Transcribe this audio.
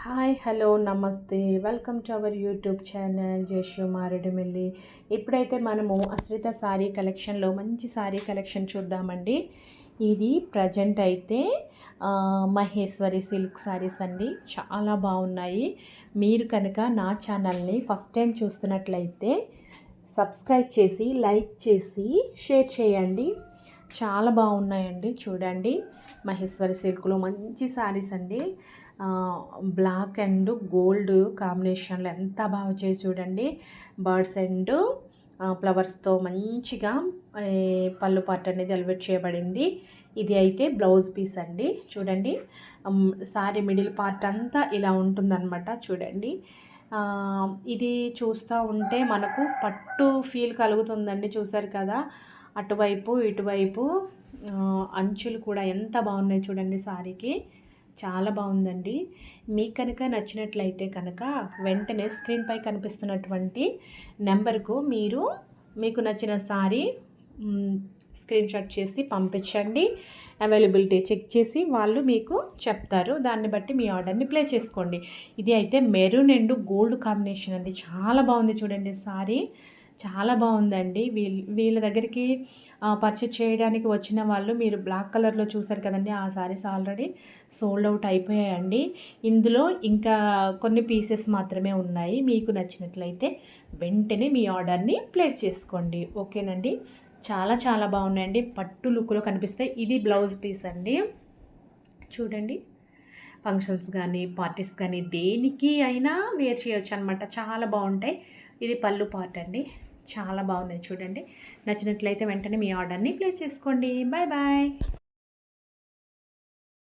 Hi hello నమస్తే welcome to our YouTube channel Jayashree Maredumilli. ఇప్పుడైతే మనము అశ్రిత సారీ కలెక్షన్లో మంచి సారీ కలెక్షన్ చూద్దామండి. ఇది ప్రజెంట్ అయితే మహేశ్వరి సిల్క్ సారీస్ అండి. చాలా బాగున్నాయి. మీరు కనుక నా ఛానల్ని ఫస్ట్ టైం చూస్తున్నట్లయితే సబ్స్క్రైబ్ చేసి లైక్ చేసి షేర్ చేయండి. చాలా బాగున్నాయండి. చూడండి, మహేశ్వరి సిల్క్లో మంచి సారీస్ అండి. బ్లాక్ అండ్ గోల్డ్ కాంబినేషన్లో ఎంత బాగా వచ్చాయి చూడండి. బర్డ్స్ అండ్ ఫ్లవర్స్తో మంచిగా పళ్ళు పార్ట్ అనేది ఎలివేట్ చేయబడింది. ఇది అయితే బ్లౌజ్ పీస్ అండి. చూడండి, సారీ మిడిల్ పార్ట్ అంతా ఇలా ఉంటుందన్నమాట. చూడండి, ఇది చూస్తూ ఉంటే మనకు పట్టు ఫీల్ కలుగుతుందండి. చూసారు కదా, అటువైపు ఇటువైపు అంచులు కూడా ఎంత బాగున్నాయి చూడండి. సారీకి చాలా బాగుందండి. మీకు కనుక నచ్చినట్లయితే కనుక వెంటనే స్క్రీన్పై కనిపిస్తున్నటువంటి నెంబర్కు మీకు నచ్చిన సారీ స్క్రీన్ షాట్ చేసి పంపించండి. అవైలబిలిటీ చెక్ చేసి వాళ్ళు మీకు చెప్తారు. దాన్ని బట్టి మీ ఆర్డర్ని ప్లేస్ చేసుకోండి. ఇది అయితే మెరూన్ అండ్ గోల్డ్ కాంబినేషన్ అండి. చాలా బాగుంది చూడండి. సారీ చాలా బాగుందండి. వీళ్ళ దగ్గరికి పర్చేజ్ చేయడానికి వచ్చిన వాళ్ళు మీరు బ్లాక్ కలర్లో చూసారు కదండి. ఆ సారీస్ ఆల్రెడీ సోల్డ్ అవుట్ అయిపోయాయండి. ఇందులో ఇంకా కొన్ని పీసెస్ మాత్రమే ఉన్నాయి. మీకు నచ్చినట్లయితే వెంటనే మీ ఆర్డర్ని ప్లేస్ చేసుకోండి. ఓకేనండి. చాలా చాలా బాగున్నాయండి. పట్టు లుక్లో కనిపిస్తాయి. ఇది బ్లౌజ్ పీస్ అండి. చూడండి, ఫంక్షన్స్ కానీ పార్టీస్ కానీ దేనికి అయినా వేర్ చేయొచ్చు అనమాట. చాలా బాగుంటాయి. ఇది పళ్ళు పార్ట్ అండి. చాలా బాగున్నాయి చూడండి. నచ్చినట్లయితే వెంటనే మీ ఆర్డర్ని ప్లేస్ చేసుకోండి. Bye bye.